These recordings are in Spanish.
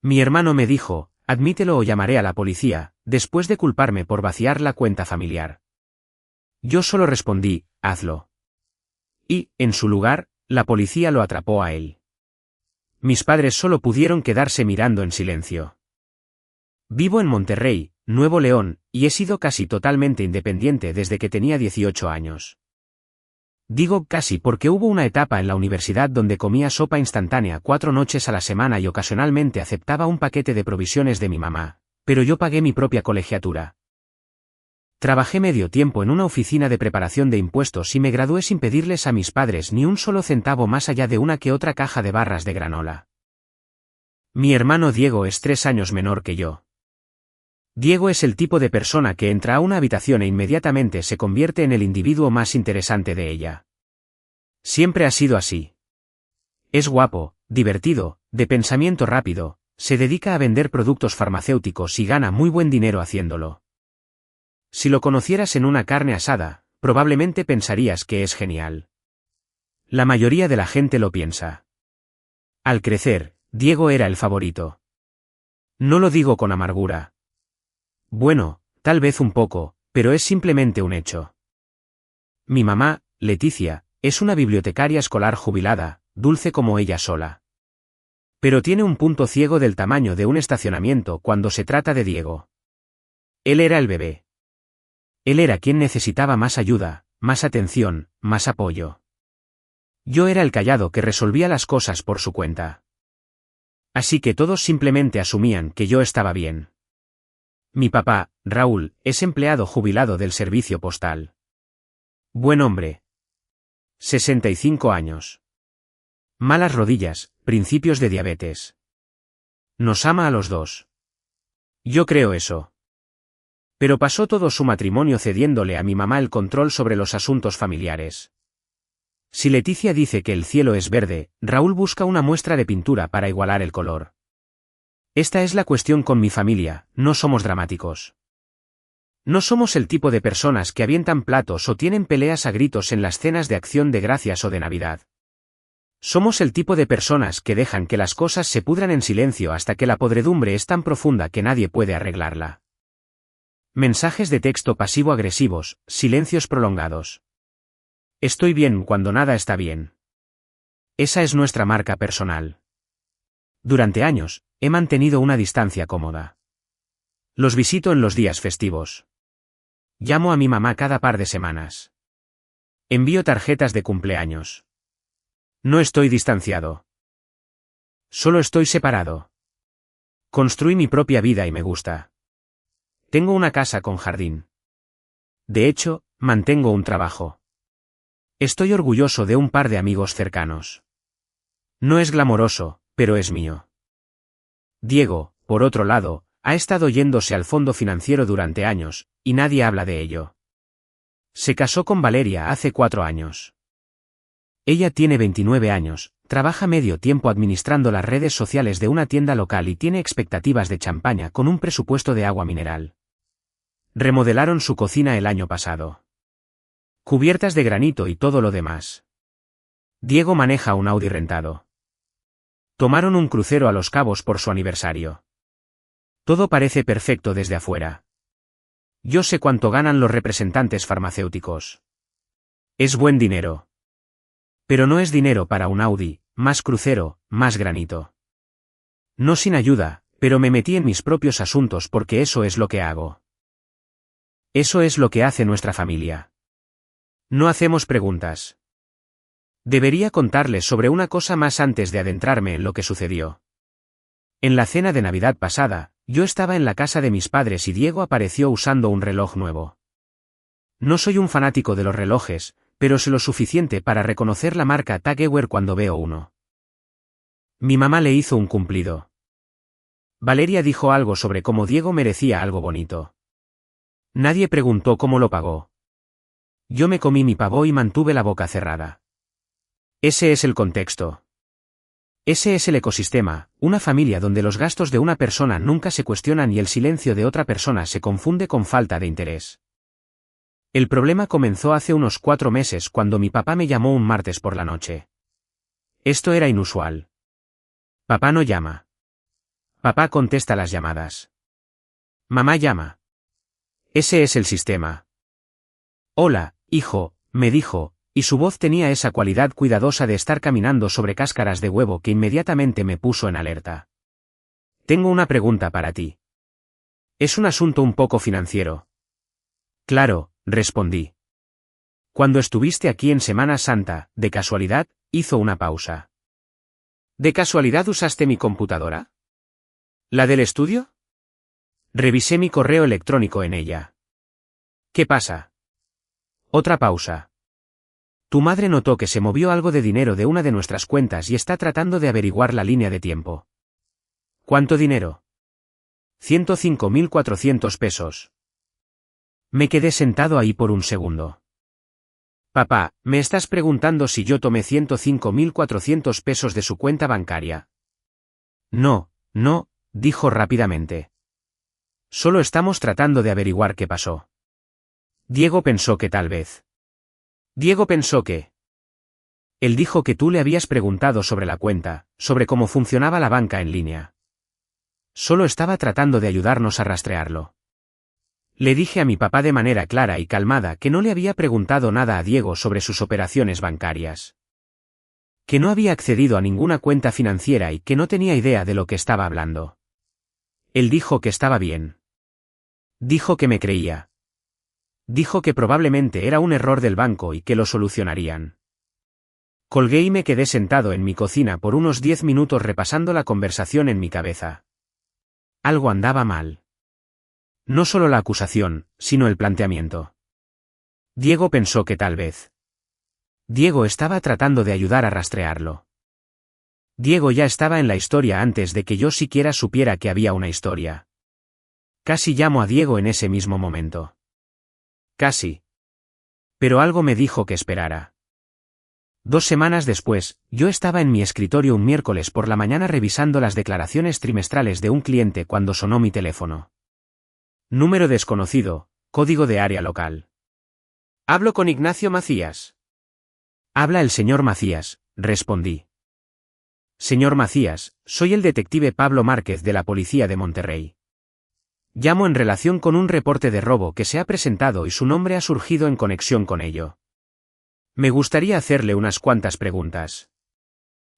Mi hermano me dijo, admítelo o llamaré a la policía, después de culparme por vaciar la cuenta familiar. Yo solo respondí, hazlo. Y, en su lugar, la policía lo atrapó a él. Mis padres solo pudieron quedarse mirando en silencio. Vivo en Monterrey, Nuevo León, y he sido casi totalmente independiente desde que tenía 18 años. Digo casi porque hubo una etapa en la universidad donde comía sopa instantánea 4 noches a la semana y ocasionalmente aceptaba un paquete de provisiones de mi mamá, pero yo pagué mi propia colegiatura. Trabajé medio tiempo en una oficina de preparación de impuestos y me gradué sin pedirles a mis padres ni un solo centavo más allá de una que otra caja de barras de granola. Mi hermano Diego es 3 años menor que yo. Diego es el tipo de persona que entra a una habitación e inmediatamente se convierte en el individuo más interesante de ella. Siempre ha sido así. Es guapo, divertido, de pensamiento rápido, se dedica a vender productos farmacéuticos y gana muy buen dinero haciéndolo. Si lo conocieras en una carne asada, probablemente pensarías que es genial. La mayoría de la gente lo piensa. Al crecer, Diego era el favorito. No lo digo con amargura. Bueno, tal vez un poco, pero es simplemente un hecho. Mi mamá, Leticia, es una bibliotecaria escolar jubilada, dulce como ella sola. Pero tiene un punto ciego del tamaño de un estacionamiento cuando se trata de Diego. Él era el bebé. Él era quien necesitaba más ayuda, más atención, más apoyo. Yo era el callado que resolvía las cosas por su cuenta. Así que todos simplemente asumían que yo estaba bien. Mi papá, Raúl, es empleado jubilado del servicio postal. Buen hombre. 65 años. Malas rodillas, principios de diabetes. Nos ama a los dos. Yo creo eso. Pero pasó todo su matrimonio cediéndole a mi mamá el control sobre los asuntos familiares. Si Leticia dice que el cielo es verde, Raúl busca una muestra de pintura para igualar el color. Esta es la cuestión con mi familia, no somos dramáticos. No somos el tipo de personas que avientan platos o tienen peleas a gritos en las cenas de Acción de Gracias o de Navidad. Somos el tipo de personas que dejan que las cosas se pudran en silencio hasta que la podredumbre es tan profunda que nadie puede arreglarla. Mensajes de texto pasivo-agresivos, silencios prolongados. Estoy bien cuando nada está bien. Esa es nuestra marca personal. Durante años, he mantenido una distancia cómoda. Los visito en los días festivos. Llamo a mi mamá cada par de semanas. Envío tarjetas de cumpleaños. No estoy distanciado. Solo estoy separado. Construí mi propia vida y me gusta. Tengo una casa con jardín. De hecho, mantengo un trabajo. Estoy orgulloso de un par de amigos cercanos. No es glamoroso, pero es mío. Diego, por otro lado, ha estado yéndose al fondo financiero durante años, y nadie habla de ello. Se casó con Valeria hace 4 años. Ella tiene 29 años, trabaja medio tiempo administrando las redes sociales de una tienda local y tiene expectativas de champaña con un presupuesto de agua mineral. Remodelaron su cocina el año pasado. Cubiertas de granito y todo lo demás. Diego maneja un Audi rentado. Tomaron un crucero a Los Cabos por su aniversario. Todo parece perfecto desde afuera. Yo sé cuánto ganan los representantes farmacéuticos. Es buen dinero. Pero no es dinero para un Audi, más crucero, más granito. No sin ayuda, pero me metí en mis propios asuntos porque eso es lo que hago. Eso es lo que hace nuestra familia. No hacemos preguntas. Debería contarles sobre una cosa más antes de adentrarme en lo que sucedió. En la cena de Navidad pasada, yo estaba en la casa de mis padres y Diego apareció usando un reloj nuevo. No soy un fanático de los relojes, pero sé lo suficiente para reconocer la marca Tag Heuer cuando veo uno. Mi mamá le hizo un cumplido. Valeria dijo algo sobre cómo Diego merecía algo bonito. Nadie preguntó cómo lo pagó. Yo me comí mi pavo y mantuve la boca cerrada. Ese es el contexto. Ese es el ecosistema, una familia donde los gastos de una persona nunca se cuestionan y el silencio de otra persona se confunde con falta de interés. El problema comenzó hace unos 4 meses cuando mi papá me llamó un martes por la noche. Esto era inusual. Papá no llama. Papá contesta las llamadas. Mamá llama. Ese es el sistema. Hola, hijo, me dijo, y su voz tenía esa cualidad cuidadosa de estar caminando sobre cáscaras de huevo que inmediatamente me puso en alerta. Tengo una pregunta para ti. Es un asunto un poco financiero. Claro, respondí. Cuando estuviste aquí en Semana Santa, de casualidad, hizo una pausa. ¿De casualidad usaste mi computadora? ¿La del estudio? Revisé mi correo electrónico en ella. ¿Qué pasa? Otra pausa. Tu madre notó que se movió algo de dinero de una de nuestras cuentas y está tratando de averiguar la línea de tiempo. ¿Cuánto dinero? 105.400 pesos. Me quedé sentado ahí por un segundo. Papá, ¿me estás preguntando si yo tomé 105.400 pesos de su cuenta bancaria? No, no, dijo rápidamente. Solo estamos tratando de averiguar qué pasó. Diego pensó que tal vez. Diego pensó que. Él dijo que tú le habías preguntado sobre la cuenta, sobre cómo funcionaba la banca en línea. Solo estaba tratando de ayudarnos a rastrearlo. Le dije a mi papá de manera clara y calmada que no le había preguntado nada a Diego sobre sus operaciones bancarias. Que no había accedido a ninguna cuenta financiera y que no tenía idea de lo que estaba hablando. Él dijo que estaba bien. Dijo que me creía. Dijo que probablemente era un error del banco y que lo solucionarían. Colgué y me quedé sentado en mi cocina por unos 10 minutos repasando la conversación en mi cabeza. Algo andaba mal. No solo la acusación, sino el planteamiento. Diego pensó que tal vez. Diego estaba tratando de ayudar a rastrearlo. Diego ya estaba en la historia antes de que yo siquiera supiera que había una historia. Casi llamo a Diego en ese mismo momento. Casi. Pero algo me dijo que esperara. 2 semanas después, yo estaba en mi escritorio un miércoles por la mañana revisando las declaraciones trimestrales de un cliente cuando sonó mi teléfono. Número desconocido, código de área local. Hablo con Ignacio Macías. Habla el señor Macías, respondí. Señor Macías, soy el detective Pablo Márquez de la Policía de Monterrey. Llamo en relación con un reporte de robo que se ha presentado y su nombre ha surgido en conexión con ello. Me gustaría hacerle unas cuantas preguntas.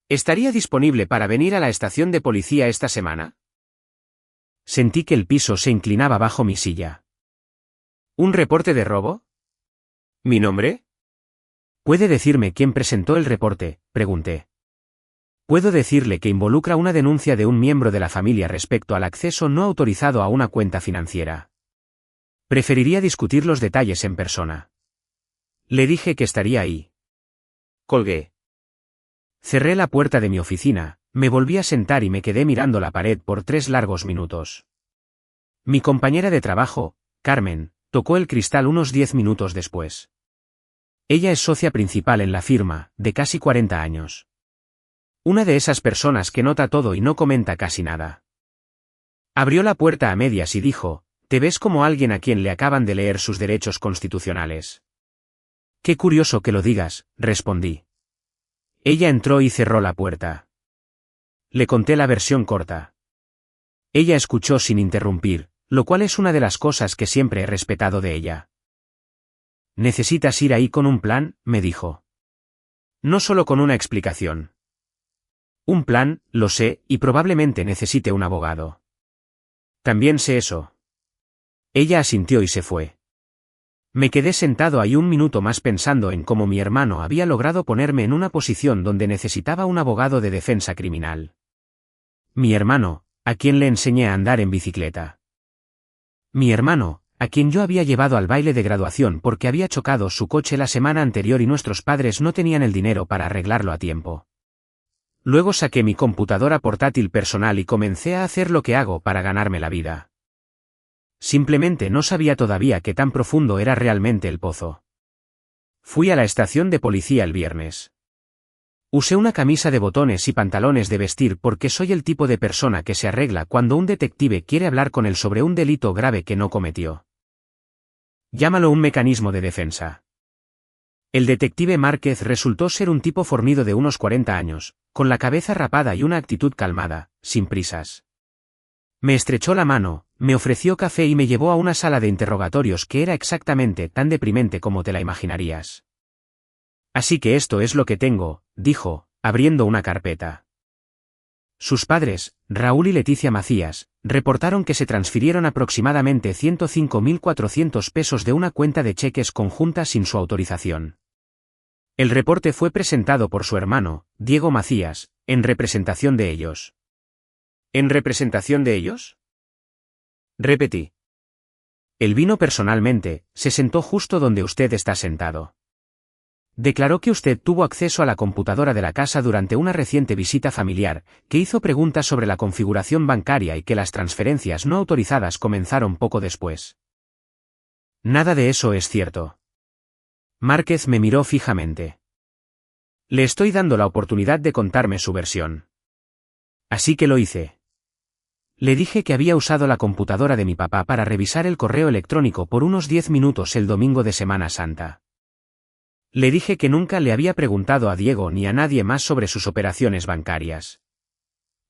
¿Estaría disponible para venir a la estación de policía esta semana? Sentí que el piso se inclinaba bajo mi silla. ¿Un reporte de robo? ¿Mi nombre? ¿Puede decirme quién presentó el reporte?, pregunté. Puedo decirle que involucra una denuncia de un miembro de la familia respecto al acceso no autorizado a una cuenta financiera. Preferiría discutir los detalles en persona. Le dije que estaría ahí. Colgué. Cerré la puerta de mi oficina, me volví a sentar y me quedé mirando la pared por 3 largos minutos. Mi compañera de trabajo, Carmen, tocó el cristal unos 10 minutos después. Ella es socia principal en la firma, de casi 40 años. Una de esas personas que nota todo y no comenta casi nada. Abrió la puerta a medias y dijo, «Te ves como alguien a quien le acaban de leer sus derechos constitucionales». «Qué curioso que lo digas», respondí. Ella entró y cerró la puerta. Le conté la versión corta. Ella escuchó sin interrumpir, lo cual es una de las cosas que siempre he respetado de ella. «Necesitas ir ahí con un plan», me dijo. «No solo con una explicación». Un plan, lo sé, y probablemente necesite un abogado. También sé eso. Ella asintió y se fue. Me quedé sentado ahí un minuto más pensando en cómo mi hermano había logrado ponerme en una posición donde necesitaba un abogado de defensa criminal. Mi hermano, a quien le enseñé a andar en bicicleta. Mi hermano, a quien yo había llevado al baile de graduación porque había chocado su coche la semana anterior y nuestros padres no tenían el dinero para arreglarlo a tiempo. Luego saqué mi computadora portátil personal y comencé a hacer lo que hago para ganarme la vida. Simplemente no sabía todavía qué tan profundo era realmente el pozo. Fui a la estación de policía el viernes. Usé una camisa de botones y pantalones de vestir porque soy el tipo de persona que se arregla cuando un detective quiere hablar con él sobre un delito grave que no cometió. Llámalo un mecanismo de defensa. El detective Márquez resultó ser un tipo fornido de unos 40 años, con la cabeza rapada y una actitud calmada, sin prisas. Me estrechó la mano, me ofreció café y me llevó a una sala de interrogatorios que era exactamente tan deprimente como te la imaginarías. Así que esto es lo que tengo, dijo, abriendo una carpeta. Sus padres, Raúl y Leticia Macías, reportaron que se transfirieron aproximadamente 105.400 pesos de una cuenta de cheques conjunta sin su autorización. El reporte fue presentado por su hermano, Diego Macías, en representación de ellos. ¿En representación de ellos? Repetí. Él vino personalmente, se sentó justo donde usted está sentado. Declaró que usted tuvo acceso a la computadora de la casa durante una reciente visita familiar, que hizo preguntas sobre la configuración bancaria y que las transferencias no autorizadas comenzaron poco después. Nada de eso es cierto. Márquez me miró fijamente. Le estoy dando la oportunidad de contarme su versión. Así que lo hice. Le dije que había usado la computadora de mi papá para revisar el correo electrónico por unos 10 minutos el domingo de Semana Santa. Le dije que nunca le había preguntado a Diego ni a nadie más sobre sus operaciones bancarias.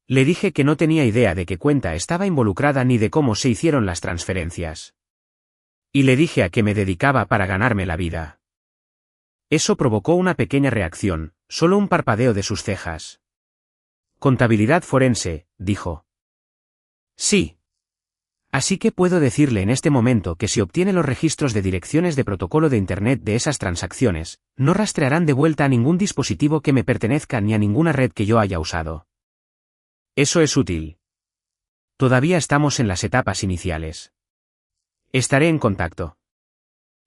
Le dije que no tenía idea de qué cuenta estaba involucrada ni de cómo se hicieron las transferencias. Y le dije a qué me dedicaba para ganarme la vida. Eso provocó una pequeña reacción, solo un parpadeo de sus cejas. Contabilidad forense, dijo. Sí. Así que puedo decirle en este momento que si obtiene los registros de direcciones de protocolo de Internet de esas transacciones, no rastrearán de vuelta a ningún dispositivo que me pertenezca ni a ninguna red que yo haya usado. Eso es útil. Todavía estamos en las etapas iniciales. Estaré en contacto.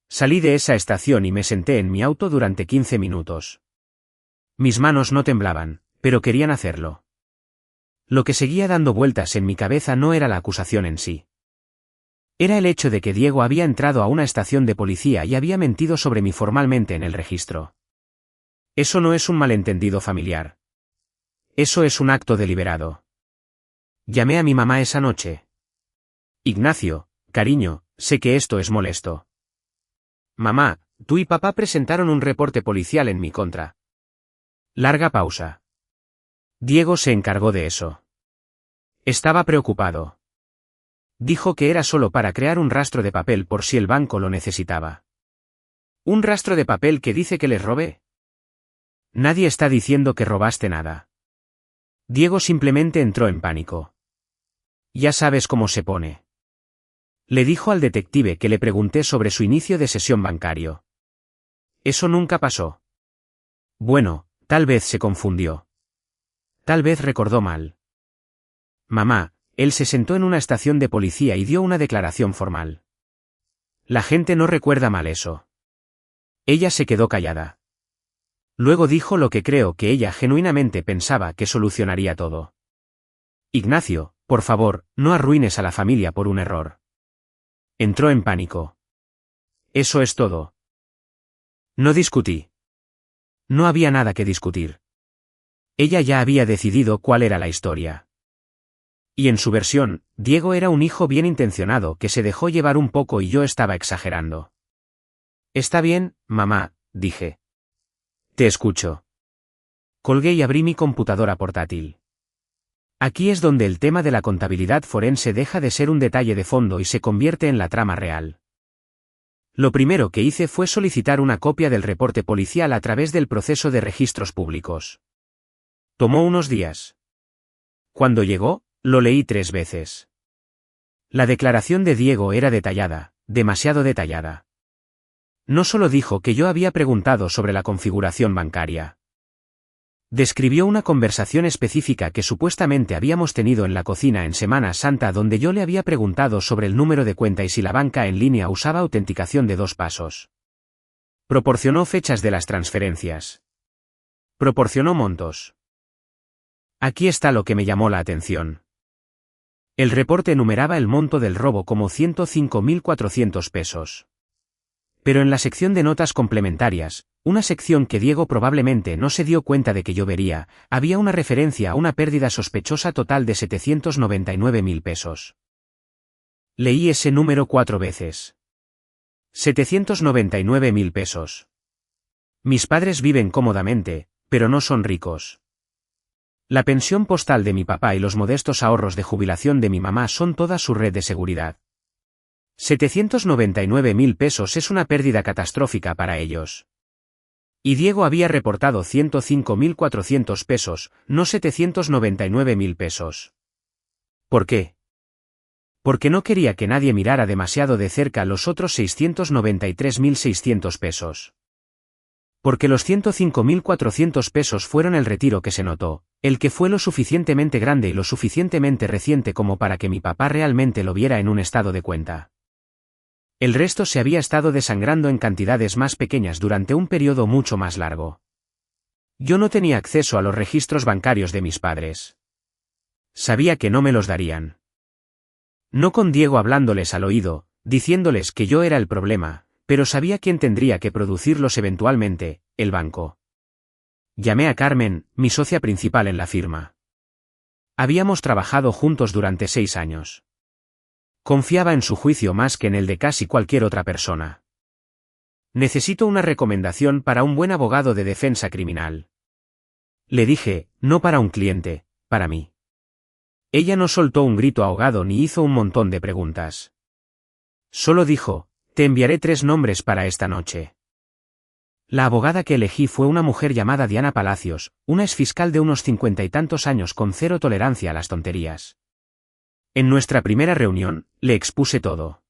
Salí de esa estación y me senté en mi auto durante 15 minutos. Mis manos no temblaban, pero querían hacerlo. Lo que seguía dando vueltas en mi cabeza no era la acusación en sí. Era el hecho de que Diego había entrado a una estación de policía y había mentido sobre mí formalmente en el registro. Eso no es un malentendido familiar. Eso es un acto deliberado. Llamé a mi mamá esa noche. Ignacio, cariño, sé que esto es molesto. Mamá, tú y papá presentaron un reporte policial en mi contra. Larga pausa. Diego se encargó de eso. Estaba preocupado. Dijo que era solo para crear un rastro de papel por si el banco lo necesitaba. ¿Un rastro de papel que dice que les robé? Nadie está diciendo que robaste nada. Diego simplemente entró en pánico. Ya sabes cómo se pone. Le dijo al detective que le pregunté sobre su inicio de sesión bancario. Eso nunca pasó. Bueno, tal vez se confundió. Tal vez recordó mal. Mamá, él se sentó en una estación de policía y dio una declaración formal. La gente no recuerda mal eso. Ella se quedó callada. Luego dijo lo que creo que ella genuinamente pensaba que solucionaría todo. Ignacio, por favor, no arruines a la familia por un error. Entró en pánico. Eso es todo. No discutí. No había nada que discutir. Ella ya había decidido cuál era la historia. Y en su versión, Diego era un hijo bien intencionado que se dejó llevar un poco y yo estaba exagerando. Está bien, mamá, dije. Te escucho. Colgué y abrí mi computadora portátil. Aquí es donde el tema de la contabilidad forense deja de ser un detalle de fondo y se convierte en la trama real. Lo primero que hice fue solicitar una copia del reporte policial a través del proceso de registros públicos. Tomó unos días. Cuando llegó, lo leí 3 veces. La declaración de Diego era detallada, demasiado detallada. No solo dijo que yo había preguntado sobre la configuración bancaria. Describió una conversación específica que supuestamente habíamos tenido en la cocina en Semana Santa donde yo le había preguntado sobre el número de cuenta y si la banca en línea usaba autenticación de 2 pasos. Proporcionó fechas de las transferencias. Proporcionó montos. Aquí está lo que me llamó la atención. El reporte enumeraba el monto del robo como 105.400 pesos. Pero en la sección de notas complementarias, una sección que Diego probablemente no se dio cuenta de que yo vería, había una referencia a una pérdida sospechosa total de 799.000 pesos. Leí ese número 4 veces. 799.000 pesos. Mis padres viven cómodamente, pero no son ricos. La pensión postal de mi papá y los modestos ahorros de jubilación de mi mamá son toda su red de seguridad. 799.000 pesos es una pérdida catastrófica para ellos. Y Diego había reportado 105.400 pesos, no 799.000 pesos. ¿Por qué? Porque no quería que nadie mirara demasiado de cerca los otros 693.600 pesos. Porque los 105.400 pesos fueron el retiro que se notó, el que fue lo suficientemente grande y lo suficientemente reciente como para que mi papá realmente lo viera en un estado de cuenta. El resto se había estado desangrando en cantidades más pequeñas durante un periodo mucho más largo. Yo no tenía acceso a los registros bancarios de mis padres. Sabía que no me los darían. No con Diego hablándoles al oído, diciéndoles que yo era el problema, pero sabía quién tendría que producirlos eventualmente, el banco. Llamé a Carmen, mi socia principal en la firma. Habíamos trabajado juntos durante 6 años. Confiaba en su juicio más que en el de casi cualquier otra persona. Necesito una recomendación para un buen abogado de defensa criminal. Le dije, no para un cliente, para mí. Ella no soltó un grito ahogado ni hizo un montón de preguntas. Solo dijo, te enviaré 3 nombres para esta noche. La abogada que elegí fue una mujer llamada Diana Palacios, una exfiscal de unos 50 y tantos años con cero tolerancia a las tonterías. En nuestra primera reunión, le expuse todo.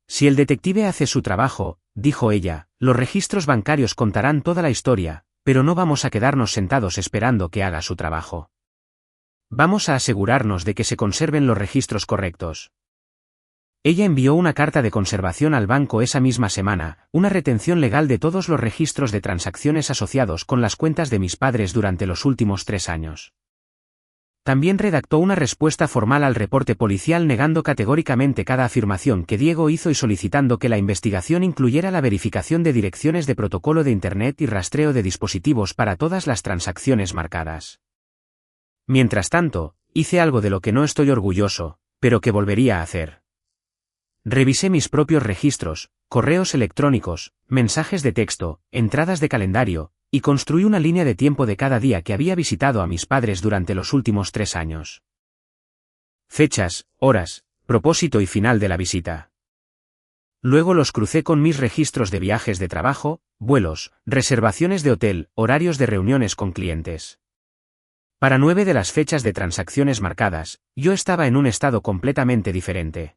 Si el detective hace su trabajo, dijo ella, los registros bancarios contarán toda la historia, pero no vamos a quedarnos sentados esperando que haga su trabajo. Vamos a asegurarnos de que se conserven los registros correctos. Ella envió una carta de conservación al banco esa misma semana, una retención legal de todos los registros de transacciones asociados con las cuentas de mis padres durante los últimos 3 años. También redactó una respuesta formal al reporte policial negando categóricamente cada afirmación que Diego hizo y solicitando que la investigación incluyera la verificación de direcciones de protocolo de Internet y rastreo de dispositivos para todas las transacciones marcadas. Mientras tanto, hice algo de lo que no estoy orgulloso, pero que volvería a hacer. Revisé mis propios registros, correos electrónicos, mensajes de texto, entradas de calendario, y construí una línea de tiempo de cada día que había visitado a mis padres durante los últimos 3 años. Fechas, horas, propósito y final de la visita. Luego los crucé con mis registros de viajes de trabajo, vuelos, reservaciones de hotel, horarios de reuniones con clientes. Para 9 de las fechas de transacciones marcadas, yo estaba en un estado completamente diferente.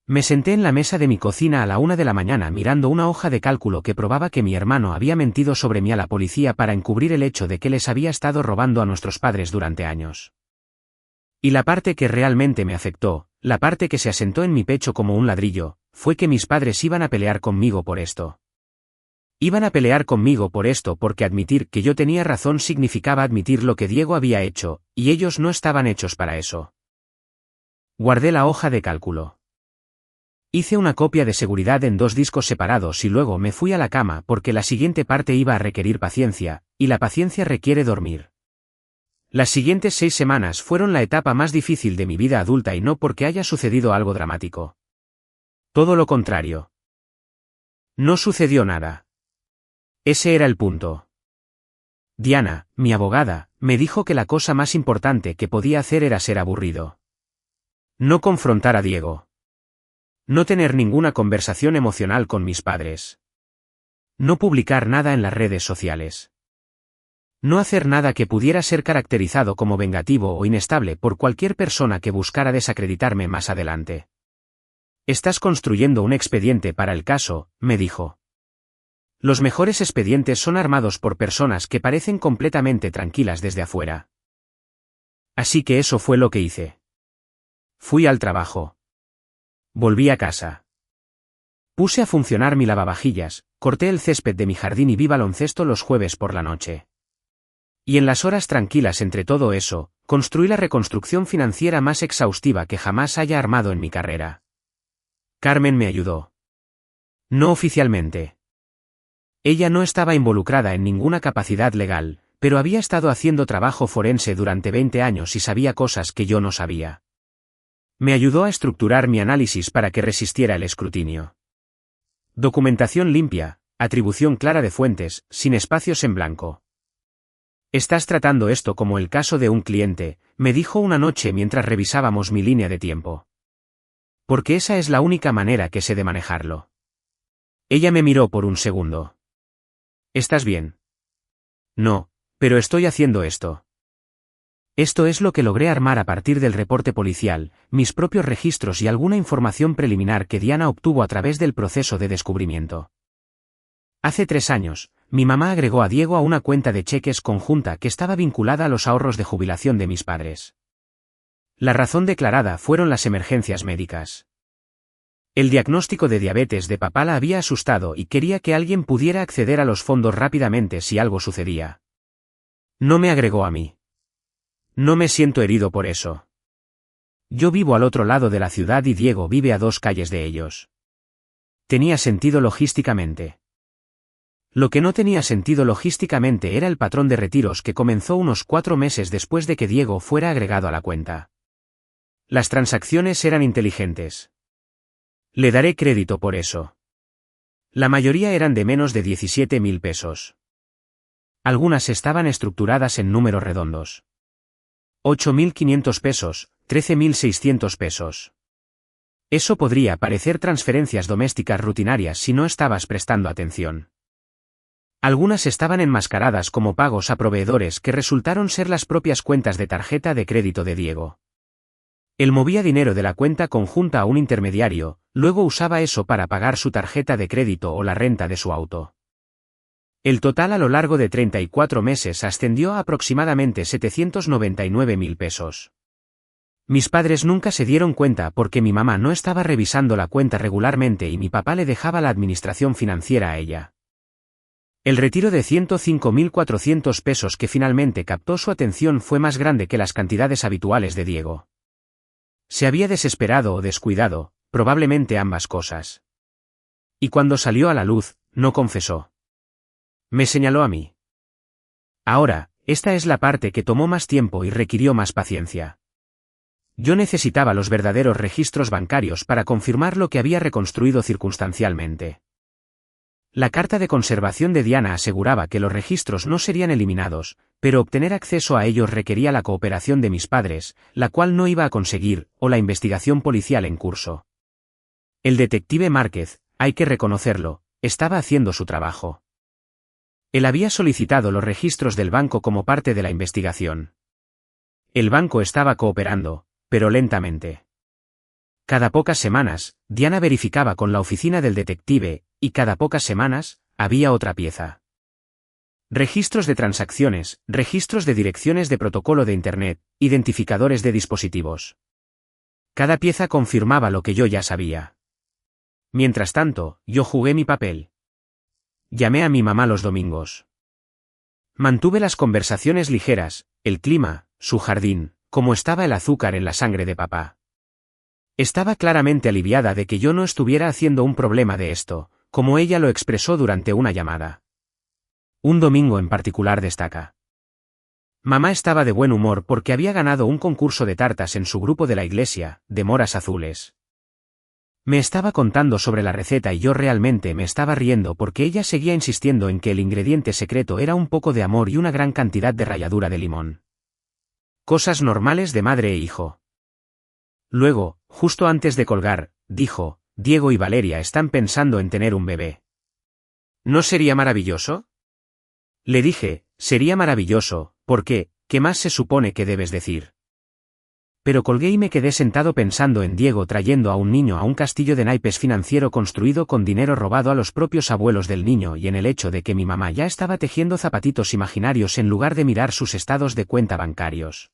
Me senté en la mesa de mi cocina a la 1 de la mañana mirando una hoja de cálculo que probaba que mi hermano había mentido sobre mí a la policía para encubrir el hecho de que les había estado robando a nuestros padres durante años. Y la parte que realmente me afectó, la parte que se asentó en mi pecho como un ladrillo, fue que mis padres iban a pelear conmigo por esto. Iban a pelear conmigo por esto porque admitir que yo tenía razón significaba admitir lo que Diego había hecho, y ellos no estaban hechos para eso. Guardé la hoja de cálculo. Hice una copia de seguridad en 2 discos separados y luego me fui a la cama porque la siguiente parte iba a requerir paciencia, y la paciencia requiere dormir. Las siguientes 6 semanas fueron la etapa más difícil de mi vida adulta y no porque haya sucedido algo dramático. Todo lo contrario. No sucedió nada. Ese era el punto. Diana, mi abogada, me dijo que la cosa más importante que podía hacer era ser aburrido. No confrontar a Diego. No tener ninguna conversación emocional con mis padres. No publicar nada en las redes sociales. No hacer nada que pudiera ser caracterizado como vengativo o inestable por cualquier persona que buscara desacreditarme más adelante. Estás construyendo un expediente para el caso, me dijo. Los mejores expedientes son armados por personas que parecen completamente tranquilas desde afuera. Así que eso fue lo que hice. Fui al trabajo. Volví a casa. Puse a funcionar mi lavavajillas, corté el césped de mi jardín y vi baloncesto los jueves por la noche. Y en las horas tranquilas entre todo eso, construí la reconstrucción financiera más exhaustiva que jamás haya armado en mi carrera. Carmen me ayudó. No oficialmente. Ella no estaba involucrada en ninguna capacidad legal, pero había estado haciendo trabajo forense durante 20 años y sabía cosas que yo no sabía. Me ayudó a estructurar mi análisis para que resistiera el escrutinio. Documentación limpia, atribución clara de fuentes, sin espacios en blanco. Estás tratando esto como el caso de un cliente, me dijo una noche mientras revisábamos mi línea de tiempo. Porque esa es la única manera que sé de manejarlo. Ella me miró por un segundo. ¿Estás bien? No, pero estoy haciendo esto. Esto es lo que logré armar a partir del reporte policial, mis propios registros y alguna información preliminar que Diana obtuvo a través del proceso de descubrimiento. Hace 3 años, mi mamá agregó a Diego a una cuenta de cheques conjunta que estaba vinculada a los ahorros de jubilación de mis padres. La razón declarada fueron las emergencias médicas. El diagnóstico de diabetes de papá la había asustado y quería que alguien pudiera acceder a los fondos rápidamente si algo sucedía. No me agregó a mí. No me siento herido por eso. Yo vivo al otro lado de la ciudad y Diego vive a 2 calles de ellos. Tenía sentido logísticamente. Lo que no tenía sentido logísticamente era el patrón de retiros que comenzó unos 4 meses después de que Diego fuera agregado a la cuenta. Las transacciones eran inteligentes. Le daré crédito por eso. La mayoría eran de menos de 17.000 pesos. Algunas estaban estructuradas en números redondos. 8.500 pesos, 13.600 pesos. Eso podría parecer transferencias domésticas rutinarias si no estabas prestando atención. Algunas estaban enmascaradas como pagos a proveedores que resultaron ser las propias cuentas de tarjeta de crédito de Diego. Él movía dinero de la cuenta conjunta a un intermediario, luego usaba eso para pagar su tarjeta de crédito o la renta de su auto. El total a lo largo de 34 meses ascendió a aproximadamente 799.000 pesos. Mis padres nunca se dieron cuenta porque mi mamá no estaba revisando la cuenta regularmente y mi papá le dejaba la administración financiera a ella. El retiro de 105.400 pesos que finalmente captó su atención fue más grande que las cantidades habituales de Diego. Se había desesperado o descuidado, probablemente ambas cosas. Y cuando salió a la luz, no confesó. Me señaló a mí. Ahora, esta es la parte que tomó más tiempo y requirió más paciencia. Yo necesitaba los verdaderos registros bancarios para confirmar lo que había reconstruido circunstancialmente. La carta de conservación de Diana aseguraba que los registros no serían eliminados, pero obtener acceso a ellos requería la cooperación de mis padres, la cual no iba a conseguir, o la investigación policial en curso. El detective Márquez, hay que reconocerlo, estaba haciendo su trabajo. Él había solicitado los registros del banco como parte de la investigación. El banco estaba cooperando, pero lentamente. Cada pocas semanas, Diana verificaba con la oficina del detective, y cada pocas semanas, había otra pieza. Registros de transacciones, registros de direcciones de protocolo de Internet, identificadores de dispositivos. Cada pieza confirmaba lo que yo ya sabía. Mientras tanto, yo jugué mi papel. Llamé a mi mamá los domingos. Mantuve las conversaciones ligeras, el clima, su jardín, cómo estaba el azúcar en la sangre de papá. Estaba claramente aliviada de que yo no estuviera haciendo un problema de esto, como ella lo expresó durante una llamada. Un domingo en particular destaca. Mamá estaba de buen humor porque había ganado un concurso de tartas en su grupo de la iglesia, de moras azules. Me estaba contando sobre la receta y yo realmente me estaba riendo porque ella seguía insistiendo en que el ingrediente secreto era un poco de amor y una gran cantidad de ralladura de limón. Cosas normales de madre e hijo. Luego, justo antes de colgar, dijo, Diego y Valeria están pensando en tener un bebé. ¿No sería maravilloso? Le dije, sería maravilloso, porque, ¿qué más se supone que debes decir? Pero colgué y me quedé sentado pensando en Diego trayendo a un niño a un castillo de naipes financiero construido con dinero robado a los propios abuelos del niño y en el hecho de que mi mamá ya estaba tejiendo zapatitos imaginarios en lugar de mirar sus estados de cuenta bancarios.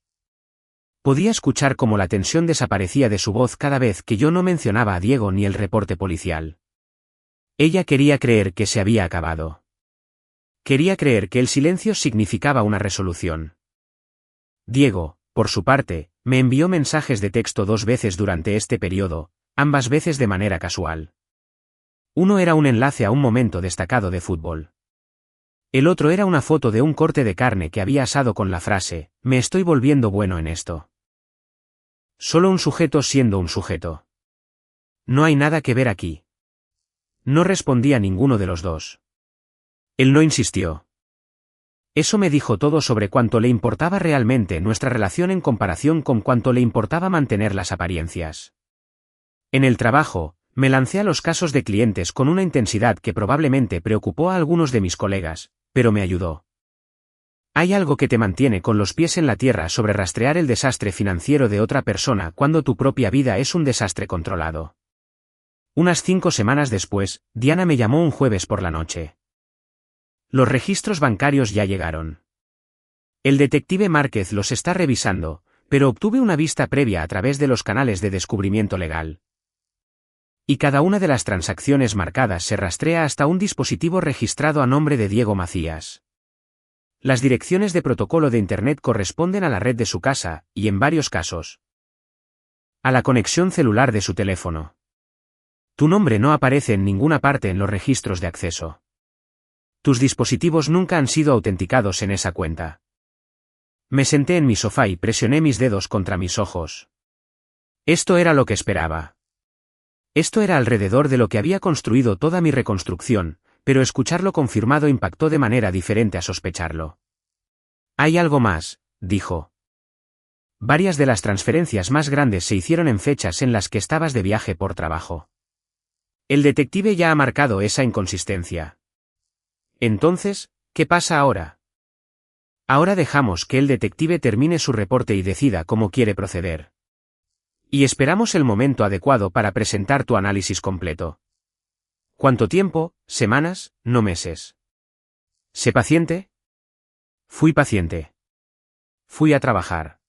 Podía escuchar cómo la tensión desaparecía de su voz cada vez que yo no mencionaba a Diego ni el reporte policial. Ella quería creer que se había acabado. Quería creer que el silencio significaba una resolución. Diego, por su parte, me envió mensajes de texto 2 veces durante este periodo, ambas veces de manera casual. Uno era un enlace a un momento destacado de fútbol. El otro era una foto de un corte de carne que había asado con la frase, me estoy volviendo bueno en esto. Solo un sujeto siendo un sujeto. No hay nada que ver aquí. No respondí a ninguno de los dos. Él no insistió. Eso me dijo todo sobre cuánto le importaba realmente nuestra relación en comparación con cuánto le importaba mantener las apariencias. En el trabajo, me lancé a los casos de clientes con una intensidad que probablemente preocupó a algunos de mis colegas, pero me ayudó. Hay algo que te mantiene con los pies en la tierra sobre rastrear el desastre financiero de otra persona cuando tu propia vida es un desastre controlado. Unas 5 semanas después, Diana me llamó un jueves por la noche. Los registros bancarios ya llegaron. El detective Márquez los está revisando, pero obtuve una vista previa a través de los canales de descubrimiento legal. Y cada una de las transacciones marcadas se rastrea hasta un dispositivo registrado a nombre de Diego Macías. Las direcciones de protocolo de Internet corresponden a la red de su casa, y en varios casos, a la conexión celular de su teléfono. Tu nombre no aparece en ninguna parte en los registros de acceso. Tus dispositivos nunca han sido autenticados en esa cuenta. Me senté en mi sofá y presioné mis dedos contra mis ojos. Esto era lo que esperaba. Esto era alrededor de lo que había construido toda mi reconstrucción, pero escucharlo confirmado impactó de manera diferente a sospecharlo. Hay algo más, dijo. Varias de las transferencias más grandes se hicieron en fechas en las que estabas de viaje por trabajo. El detective ya ha marcado esa inconsistencia. Entonces, ¿qué pasa ahora? Ahora dejamos que el detective termine su reporte y decida cómo quiere proceder. Y esperamos el momento adecuado para presentar tu análisis completo. ¿Cuánto tiempo? ¿Semanas? ¿No meses? ¿Sé paciente? Fui paciente. Fui a trabajar.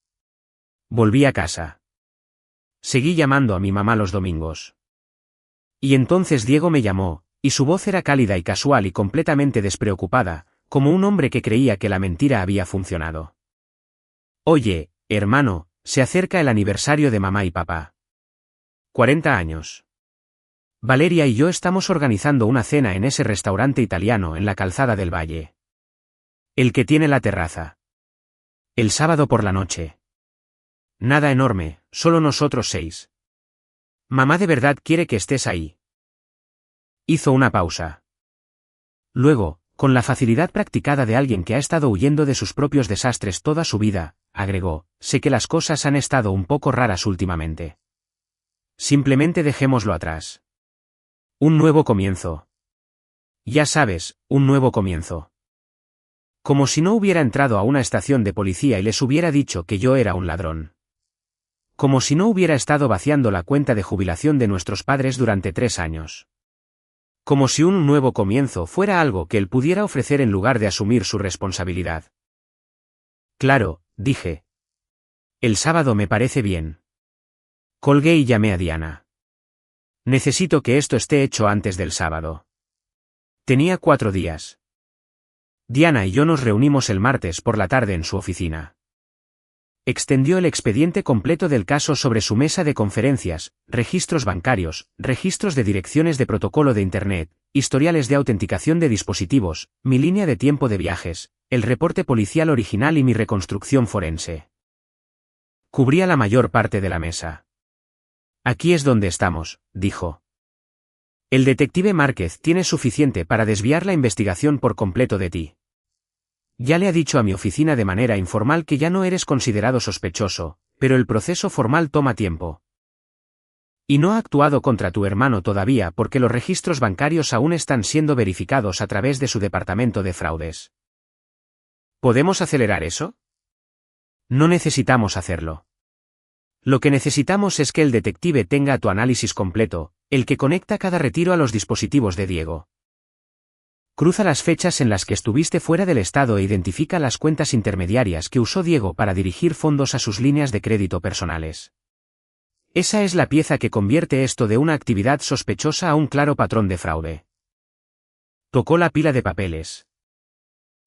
Volví a casa. Seguí llamando a mi mamá los domingos. Y entonces Diego me llamó, y su voz era cálida y casual y completamente despreocupada, como un hombre que creía que la mentira había funcionado. Oye, hermano, se acerca el aniversario de mamá y papá. 40 años. Valeria y yo estamos organizando una cena en ese restaurante italiano en la Calzada del Valle. El que tiene la terraza. El sábado por la noche. Nada enorme, solo nosotros 6. Mamá de verdad quiere que estés ahí. Hizo una pausa. Luego, con la facilidad practicada de alguien que ha estado huyendo de sus propios desastres toda su vida, agregó, sé que las cosas han estado un poco raras últimamente. Simplemente dejémoslo atrás. Un nuevo comienzo. Ya sabes, un nuevo comienzo. Como si no hubiera entrado a una estación de policía y les hubiera dicho que yo era un ladrón. Como si no hubiera estado vaciando la cuenta de jubilación de nuestros padres durante 3 años. Como si un nuevo comienzo fuera algo que él pudiera ofrecer en lugar de asumir su responsabilidad. Claro, dije. El sábado me parece bien. Colgué y llamé a Diana. Necesito que esto esté hecho antes del sábado. Tenía 4 días. Diana y yo nos reunimos el martes por la tarde en su oficina. Extendió el expediente completo del caso sobre su mesa de conferencias, registros bancarios, registros de direcciones de protocolo de Internet, historiales de autenticación de dispositivos, mi línea de tiempo de viajes, el reporte policial original y mi reconstrucción forense. Cubría la mayor parte de la mesa. Aquí es donde estamos, dijo. El detective Márquez tiene suficiente para desviar la investigación por completo de ti. Ya le ha dicho a mi oficina de manera informal que ya no eres considerado sospechoso, pero el proceso formal toma tiempo. Y no ha actuado contra tu hermano todavía porque los registros bancarios aún están siendo verificados a través de su departamento de fraudes. ¿Podemos acelerar eso? No necesitamos hacerlo. Lo que necesitamos es que el detective tenga tu análisis completo, el que conecta cada retiro a los dispositivos de Diego. Cruza las fechas en las que estuviste fuera del estado e identifica las cuentas intermediarias que usó Diego para dirigir fondos a sus líneas de crédito personales. Esa es la pieza que convierte esto de una actividad sospechosa a un claro patrón de fraude. Tocó la pila de papeles.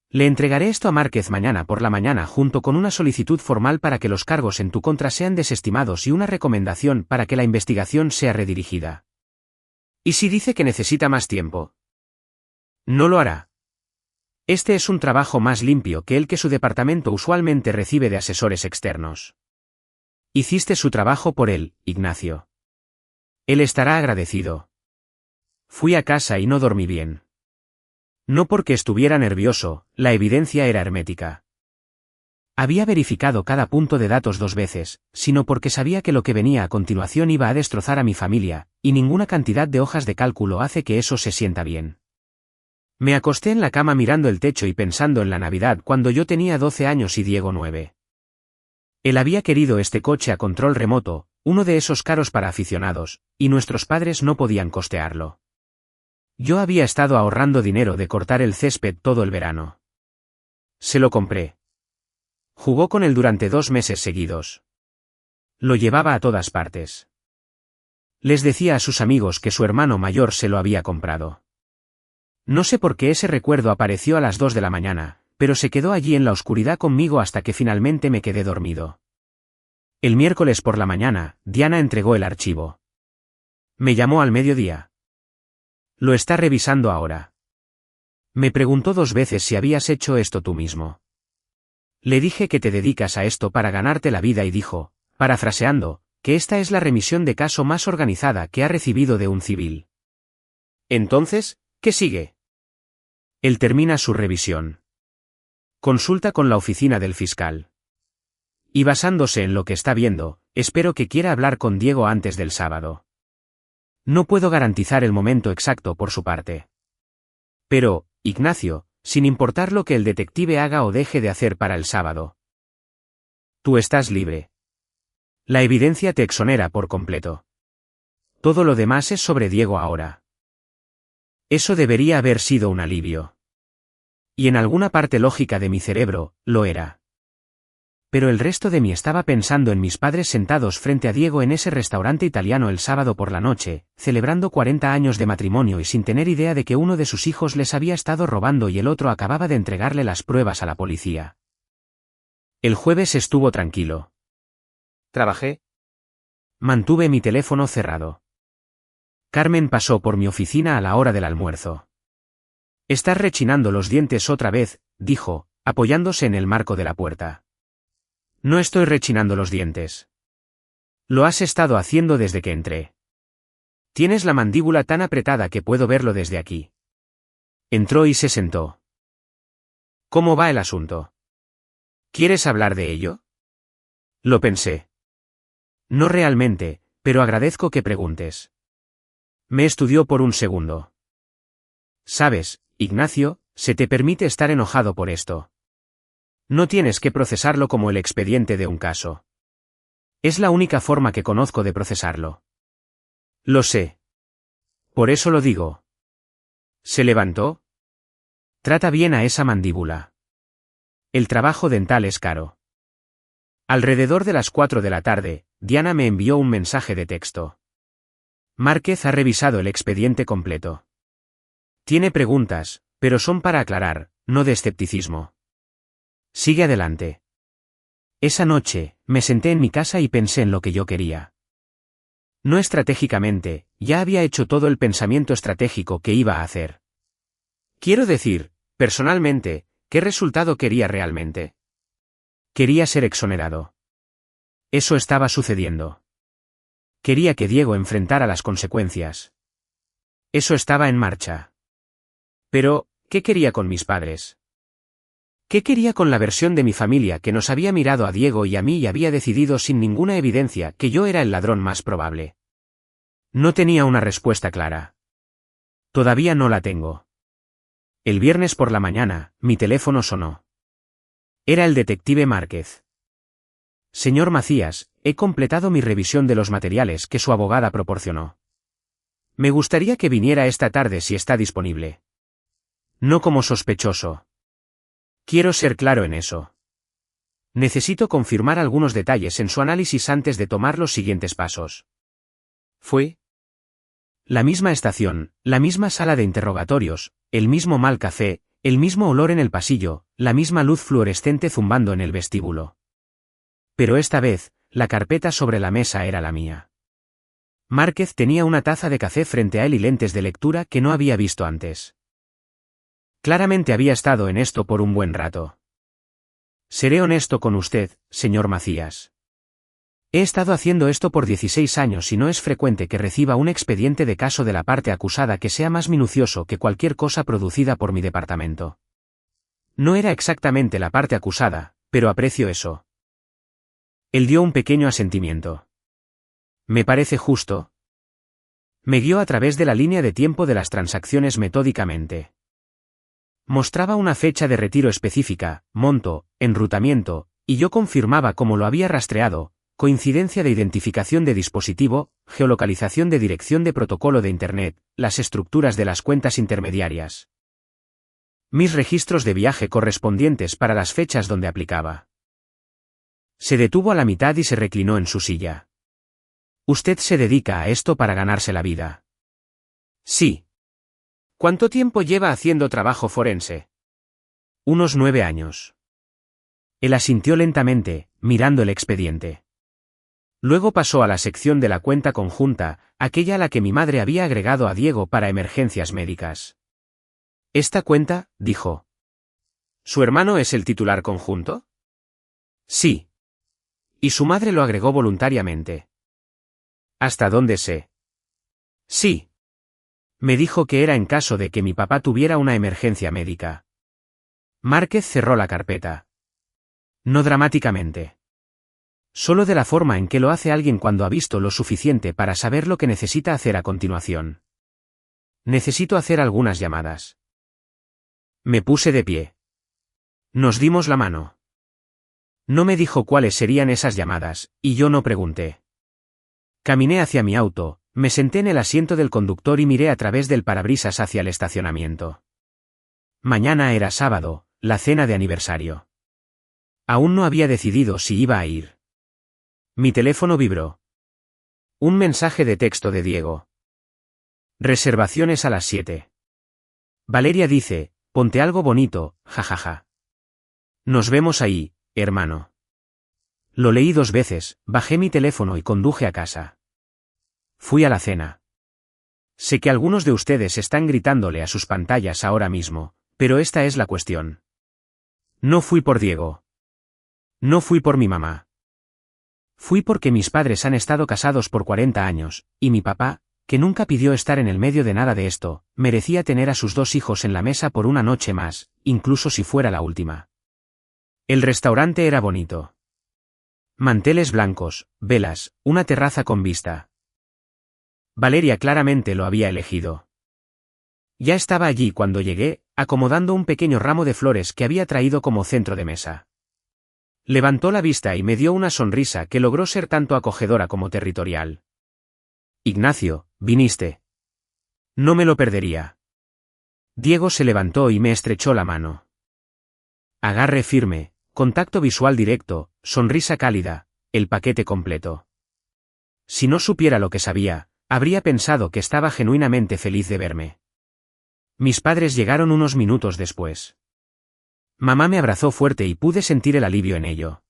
Le entregaré esto a Márquez mañana por la mañana junto con una solicitud formal para que los cargos en tu contra sean desestimados y una recomendación para que la investigación sea redirigida. ¿Y si dice que necesita más tiempo? No lo hará. Este es un trabajo más limpio que el que su departamento usualmente recibe de asesores externos. Hiciste su trabajo por él, Ignacio. Él estará agradecido. Fui a casa y no dormí bien. No porque estuviera nervioso, la evidencia era hermética. Había verificado cada punto de datos 2 veces, sino porque sabía que lo que venía a continuación iba a destrozar a mi familia, y ninguna cantidad de hojas de cálculo hace que eso se sienta bien. Me acosté en la cama mirando el techo y pensando en la Navidad cuando yo tenía 12 años y Diego 9. Él había querido este coche a control remoto, uno de esos caros para aficionados, y nuestros padres no podían costearlo. Yo había estado ahorrando dinero de cortar el césped todo el verano. Se lo compré. Jugó con él durante 2 meses seguidos. Lo llevaba a todas partes. Les decía a sus amigos que su hermano mayor se lo había comprado. No sé por qué ese recuerdo apareció a las 2 de la mañana, pero se quedó allí en la oscuridad conmigo hasta que finalmente me quedé dormido. El miércoles por la mañana, Diana entregó el archivo. Me llamó al mediodía. Lo está revisando ahora. Me preguntó 2 veces si habías hecho esto tú mismo. Le dije que te dedicas a esto para ganarte la vida y dijo, parafraseando, que esta es la remisión de caso más organizada que ha recibido de un civil. Entonces, ¿qué sigue? Él termina su revisión. Consulta con la oficina del fiscal. Y basándose en lo que está viendo, espero que quiera hablar con Diego antes del sábado. No puedo garantizar el momento exacto por su parte. Pero, Ignacio, sin importar lo que el detective haga o deje de hacer para el sábado. Tú estás libre. La evidencia te exonera por completo. Todo lo demás es sobre Diego ahora. Eso debería haber sido un alivio. Y en alguna parte lógica de mi cerebro, lo era. Pero el resto de mí estaba pensando en mis padres sentados frente a Diego en ese restaurante italiano el sábado por la noche, celebrando 40 años de matrimonio y sin tener idea de que uno de sus hijos les había estado robando y el otro acababa de entregarle las pruebas a la policía. El jueves estuvo tranquilo. Trabajé. Mantuve mi teléfono cerrado. Carmen pasó por mi oficina a la hora del almuerzo. Estás rechinando los dientes otra vez, dijo, apoyándose en el marco de la puerta. No estoy rechinando los dientes. Lo has estado haciendo desde que entré. Tienes la mandíbula tan apretada que puedo verlo desde aquí. Entró y se sentó. ¿Cómo va el asunto? ¿Quieres hablar de ello? Lo pensé. No realmente, pero agradezco que preguntes. Me estudió por un segundo. Sabes, Ignacio, se te permite estar enojado por esto. No tienes que procesarlo como el expediente de un caso. Es la única forma que conozco de procesarlo. Lo sé. Por eso lo digo. ¿Se levantó? Trata bien a esa mandíbula. El trabajo dental es caro. Alrededor de las 4 de la tarde, Diana me envió un mensaje de texto. Márquez ha revisado el expediente completo. Tiene preguntas, pero son para aclarar, no de escepticismo. Sigue adelante. Esa noche, me senté en mi casa y pensé en lo que yo quería. No estratégicamente, ya había hecho todo el pensamiento estratégico que iba a hacer. Quiero decir, personalmente, ¿qué resultado quería realmente? Quería ser exonerado. Eso estaba sucediendo. Quería que Diego enfrentara las consecuencias. Eso estaba en marcha. Pero, ¿qué quería con mis padres? ¿Qué quería con la versión de mi familia que nos había mirado a Diego y a mí y había decidido sin ninguna evidencia que yo era el ladrón más probable? No tenía una respuesta clara. Todavía no la tengo. El viernes por la mañana, mi teléfono sonó. Era el detective Márquez. Señor Macías, he completado mi revisión de los materiales que su abogada proporcionó. Me gustaría que viniera esta tarde si está disponible. No como sospechoso. Quiero ser claro en eso. Necesito confirmar algunos detalles en su análisis antes de tomar los siguientes pasos. ¿Fue? La misma estación, la misma sala de interrogatorios, el mismo mal café, el mismo olor en el pasillo, la misma luz fluorescente zumbando en el vestíbulo. Pero esta vez, la carpeta sobre la mesa era la mía. Márquez tenía una taza de café frente a él y lentes de lectura que no había visto antes. Claramente había estado en esto por un buen rato. Seré honesto con usted, señor Macías. He estado haciendo esto por 16 años y no es frecuente que reciba un expediente de caso de la parte acusada que sea más minucioso que cualquier cosa producida por mi departamento. No era exactamente la parte acusada, pero aprecio eso. Él dio un pequeño asentimiento. Me parece justo. Me guió a través de la línea de tiempo de las transacciones metódicamente. Mostraba una fecha de retiro específica, monto, enrutamiento, y yo confirmaba cómo lo había rastreado, coincidencia de identificación de dispositivo, geolocalización de dirección de protocolo de Internet, las estructuras de las cuentas intermediarias. Mis registros de viaje correspondientes para las fechas donde aplicaba. Se detuvo a la mitad y se reclinó en su silla. ¿Usted se dedica a esto para ganarse la vida? Sí. ¿Cuánto tiempo lleva haciendo trabajo forense? Unos 9 años. Él asintió lentamente, mirando el expediente. Luego pasó a la sección de la cuenta conjunta, aquella a la que mi madre había agregado a Diego para emergencias médicas. ¿Esta cuenta?, dijo. ¿Su hermano es el titular conjunto? Sí. Y su madre lo agregó voluntariamente. ¿Hasta dónde sé? Sí. Me dijo que era en caso de que mi papá tuviera una emergencia médica. Márquez cerró la carpeta. No dramáticamente. Solo de la forma en que lo hace alguien cuando ha visto lo suficiente para saber lo que necesita hacer a continuación. Necesito hacer algunas llamadas. Me puse de pie. Nos dimos la mano. No me dijo cuáles serían esas llamadas, y yo no pregunté. Caminé hacia mi auto, me senté en el asiento del conductor y miré a través del parabrisas hacia el estacionamiento. Mañana era sábado, la cena de aniversario. Aún no había decidido si iba a ir. Mi teléfono vibró. Un mensaje de texto de Diego. Reservaciones a las 7. Valeria dice, ponte algo bonito, jajaja. Nos vemos ahí, hermano. Lo leí 2 veces, bajé mi teléfono y conduje a casa. Fui a la cena. Sé que algunos de ustedes están gritándole a sus pantallas ahora mismo, pero esta es la cuestión. No fui por Diego. No fui por mi mamá. Fui porque mis padres han estado casados por 40 años, y mi papá, que nunca pidió estar en el medio de nada de esto, merecía tener a sus 2 hijos en la mesa por una noche más, incluso si fuera la última. El restaurante era bonito. Manteles blancos, velas, una terraza con vista. Valeria claramente lo había elegido. Ya estaba allí cuando llegué, acomodando un pequeño ramo de flores que había traído como centro de mesa. Levantó la vista y me dio una sonrisa que logró ser tanto acogedora como territorial. Ignacio, viniste. No me lo perdería. Diego se levantó y me estrechó la mano. Agarre firme, contacto visual directo, sonrisa cálida, el paquete completo. Si no supiera lo que sabía, habría pensado que estaba genuinamente feliz de verme. Mis padres llegaron unos minutos después. Mamá me abrazó fuerte y pude sentir el alivio en ello.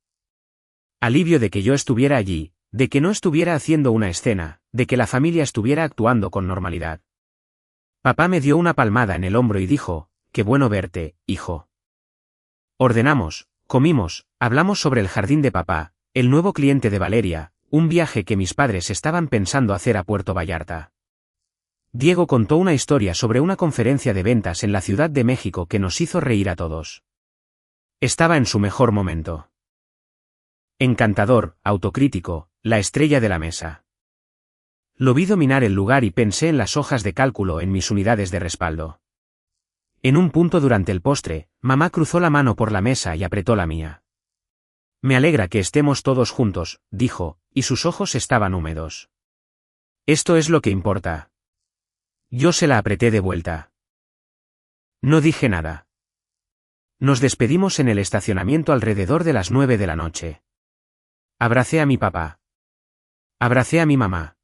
Alivio de que yo estuviera allí, de que no estuviera haciendo una escena, de que la familia estuviera actuando con normalidad. Papá me dio una palmada en el hombro y dijo, qué bueno verte, hijo. Ordenamos, comimos, hablamos sobre el jardín de papá, el nuevo cliente de Valeria, un viaje que mis padres estaban pensando hacer a Puerto Vallarta. Diego contó una historia sobre una conferencia de ventas en la Ciudad de México que nos hizo reír a todos. Estaba en su mejor momento. Encantador, autocrítico, la estrella de la mesa. Lo vi dominar el lugar y pensé en las hojas de cálculo en mis unidades de respaldo. En un punto durante el postre, mamá cruzó la mano por la mesa y apretó la mía. Me alegra que estemos todos juntos, dijo, y sus ojos estaban húmedos. Esto es lo que importa. Yo se la apreté de vuelta. No dije nada. Nos despedimos en el estacionamiento alrededor de las 9 de la noche. Abracé a mi papá. Abracé a mi mamá.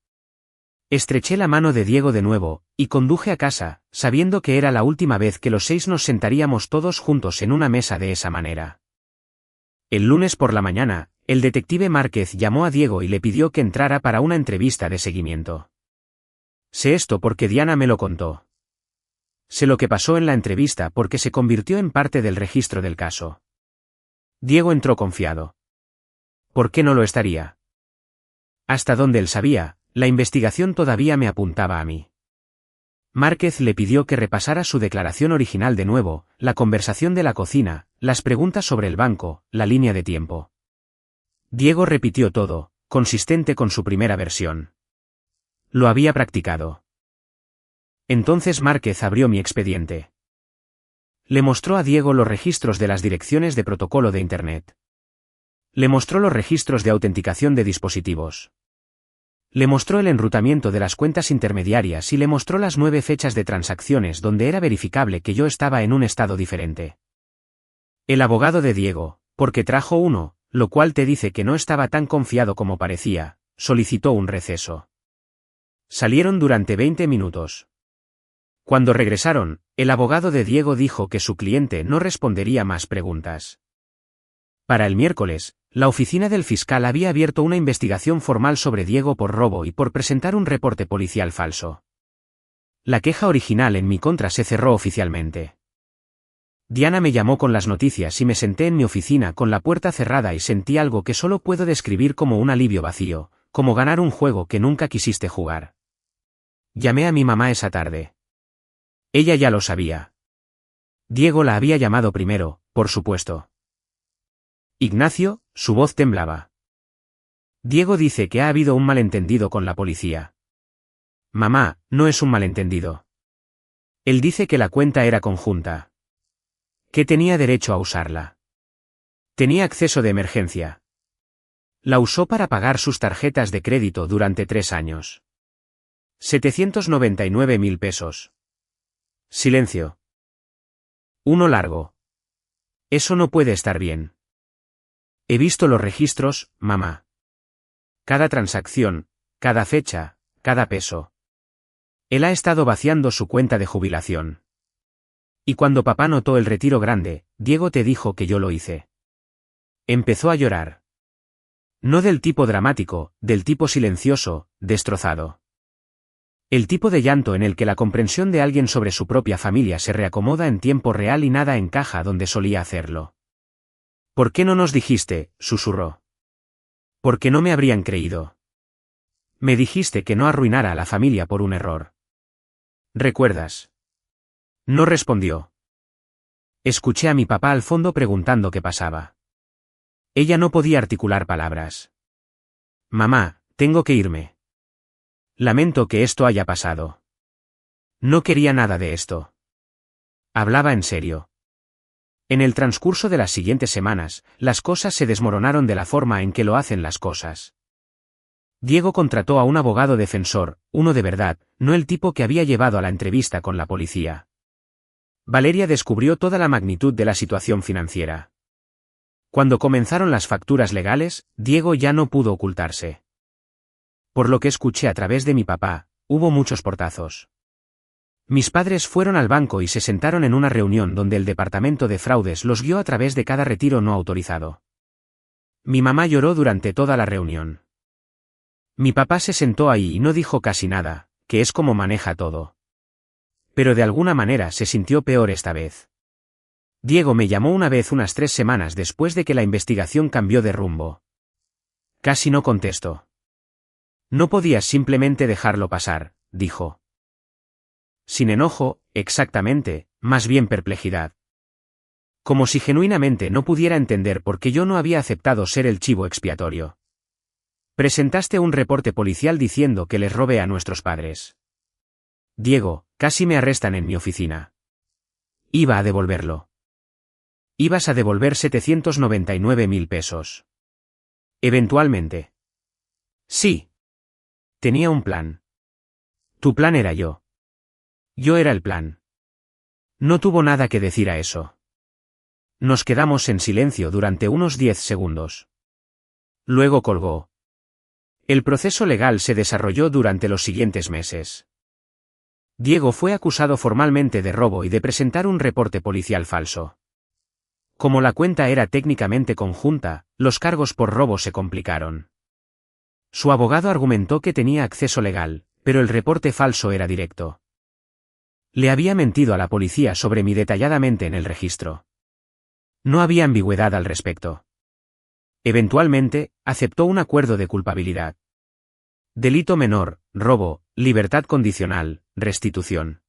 Estreché la mano de Diego de nuevo, y conduje a casa, sabiendo que era la última vez que los 6 nos sentaríamos todos juntos en una mesa de esa manera. El lunes por la mañana, el detective Márquez llamó a Diego y le pidió que entrara para una entrevista de seguimiento. Sé esto porque Diana me lo contó. Sé lo que pasó en la entrevista porque se convirtió en parte del registro del caso. Diego entró confiado. ¿Por qué no lo estaría? Hasta donde él sabía, la investigación todavía me apuntaba a mí. Márquez le pidió que repasara su declaración original de nuevo, la conversación de la cocina, las preguntas sobre el banco, la línea de tiempo. Diego repitió todo, consistente con su primera versión. Lo había practicado. Entonces Márquez abrió mi expediente. Le mostró a Diego los registros de las direcciones de protocolo de Internet. Le mostró los registros de autenticación de dispositivos. Le mostró el enrutamiento de las cuentas intermediarias y le mostró las 9 fechas de transacciones donde era verificable que yo estaba en un estado diferente. El abogado de Diego, porque trajo uno, lo cual te dice que no estaba tan confiado como parecía, solicitó un receso. Salieron durante 20 minutos. Cuando regresaron, el abogado de Diego dijo que su cliente no respondería más preguntas. Para el miércoles, la oficina del fiscal había abierto una investigación formal sobre Diego por robo y por presentar un reporte policial falso. La queja original en mi contra se cerró oficialmente. Diana me llamó con las noticias y me senté en mi oficina con la puerta cerrada y sentí algo que solo puedo describir como un alivio vacío, como ganar un juego que nunca quisiste jugar. Llamé a mi mamá esa tarde. Ella ya lo sabía. Diego la había llamado primero, por supuesto. Ignacio, su voz temblaba. Diego dice que ha habido un malentendido con la policía. Mamá, no es un malentendido. Él dice que la cuenta era conjunta. Que tenía derecho a usarla. Tenía acceso de emergencia. La usó para pagar sus tarjetas de crédito durante 3 años. 799.000 pesos. Silencio. Uno largo. Eso no puede estar bien. He visto los registros, mamá. Cada transacción, cada fecha, cada peso. Él ha estado vaciando su cuenta de jubilación. Y cuando papá notó el retiro grande, Diego te dijo que yo lo hice. Empezó a llorar. No del tipo dramático, del tipo silencioso, destrozado. El tipo de llanto en el que la comprensión de alguien sobre su propia familia se reacomoda en tiempo real y nada encaja donde solía hacerlo. ¿Por qué no nos dijiste?, susurró. Porque no me habrían creído. Me dijiste que no arruinara a la familia por un error. ¿Recuerdas? No respondió. Escuché a mi papá al fondo preguntando qué pasaba. Ella no podía articular palabras. Mamá, tengo que irme. Lamento que esto haya pasado. No quería nada de esto. Hablaba en serio. En el transcurso de las siguientes semanas, las cosas se desmoronaron de la forma en que lo hacen las cosas. Diego contrató a un abogado defensor, uno de verdad, no el tipo que había llevado a la entrevista con la policía. Valeria descubrió toda la magnitud de la situación financiera. Cuando comenzaron las facturas legales, Diego ya no pudo ocultarse. Por lo que escuché a través de mi papá, hubo muchos portazos. Mis padres fueron al banco y se sentaron en una reunión donde el departamento de fraudes los guió a través de cada retiro no autorizado. Mi mamá lloró durante toda la reunión. Mi papá se sentó ahí y no dijo casi nada, que es como maneja todo. Pero de alguna manera se sintió peor esta vez. Diego me llamó una vez unas 3 semanas después de que la investigación cambió de rumbo. Casi no contestó. No podías simplemente dejarlo pasar, dijo. Sin enojo, exactamente, más bien perplejidad. Como si genuinamente no pudiera entender por qué yo no había aceptado ser el chivo expiatorio. Presentaste un reporte policial diciendo que les robé a nuestros padres. Diego, casi me arrestan en mi oficina. Iba a devolverlo. Ibas a devolver 799.000 pesos. Eventualmente. Sí. Tenía un plan. Tu plan era yo. Yo era el plan. No tuvo nada que decir a eso. Nos quedamos en silencio durante unos 10 segundos. Luego colgó. El proceso legal se desarrolló durante los siguientes meses. Diego fue acusado formalmente de robo y de presentar un reporte policial falso. Como la cuenta era técnicamente conjunta, los cargos por robo se complicaron. Su abogado argumentó que tenía acceso legal, pero el reporte falso era directo. Le había mentido a la policía sobre mí detalladamente en el registro. No había ambigüedad al respecto. Eventualmente, aceptó un acuerdo de culpabilidad. Delito menor, robo, libertad condicional, restitución.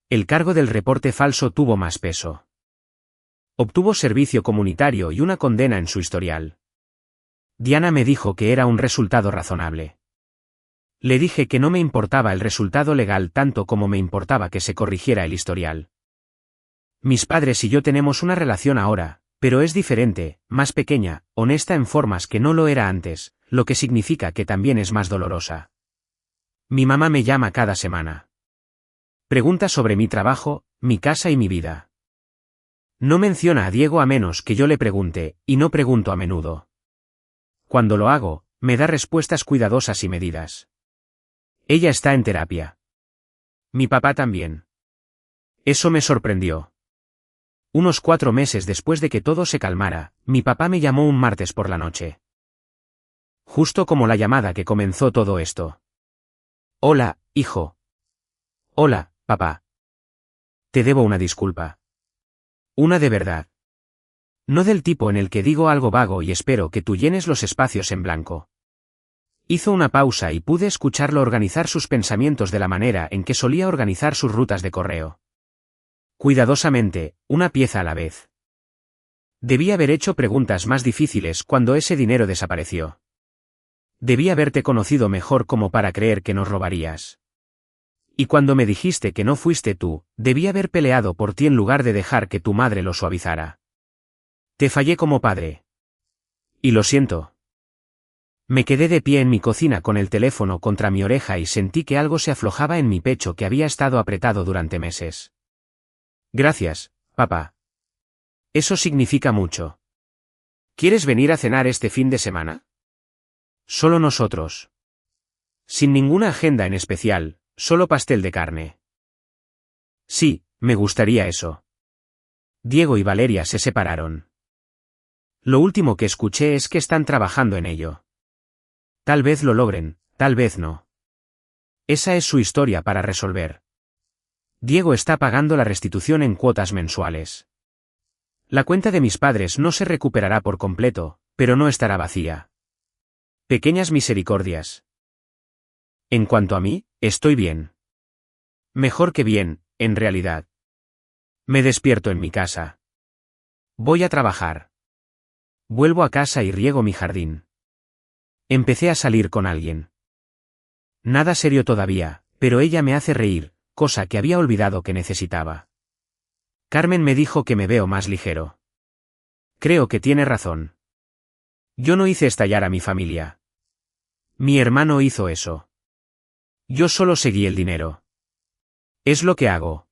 El cargo del reporte falso tuvo más peso. Obtuvo servicio comunitario y una condena en su historial. Diana me dijo que era un resultado razonable. Le dije que no me importaba el resultado legal tanto como me importaba que se corrigiera el historial. Mis padres y yo tenemos una relación ahora, pero es diferente, más pequeña, honesta en formas que no lo era antes, lo que significa que también es más dolorosa. Mi mamá me llama cada semana. Pregunta sobre mi trabajo, mi casa y mi vida. No menciona a Diego a menos que yo le pregunte, y no pregunto a menudo. Cuando lo hago, me da respuestas cuidadosas y medidas. Ella está en terapia. Mi papá también. Eso me sorprendió. Unos 4 meses después de que todo se calmara, mi papá me llamó un martes por la noche. Justo como la llamada que comenzó todo esto. Hola, hijo. Hola, papá. Te debo una disculpa. Una de verdad. No del tipo en el que digo algo vago y espero que tú llenes los espacios en blanco. Hizo una pausa y pude escucharlo organizar sus pensamientos de la manera en que solía organizar sus rutas de correo. Cuidadosamente, una pieza a la vez. Debí haber hecho preguntas más difíciles cuando ese dinero desapareció. Debí haberte conocido mejor como para creer que nos robarías. Y cuando me dijiste que no fuiste tú, debí haber peleado por ti en lugar de dejar que tu madre lo suavizara. Te fallé como padre. Y lo siento. Me quedé de pie en mi cocina con el teléfono contra mi oreja y sentí que algo se aflojaba en mi pecho que había estado apretado durante meses. Gracias, papá. Eso significa mucho. ¿Quieres venir a cenar este fin de semana? Solo nosotros. Sin ninguna agenda en especial, solo pastel de carne. Sí, me gustaría eso. Diego y Valeria se separaron. Lo último que escuché es que están trabajando en ello. Tal vez lo logren, tal vez no. Esa es su historia para resolver. Diego está pagando la restitución en cuotas mensuales. La cuenta de mis padres no se recuperará por completo, pero no estará vacía. Pequeñas misericordias. En cuanto a mí, estoy bien. Mejor que bien, en realidad. Me despierto en mi casa. Voy a trabajar. Vuelvo a casa y riego mi jardín. Empecé a salir con alguien. Nada serio todavía, pero ella me hace reír, cosa que había olvidado que necesitaba. Carmen me dijo que me veo más ligero. Creo que tiene razón. Yo no hice estallar a mi familia. Mi hermano hizo eso. Yo solo seguí el dinero. Es lo que hago.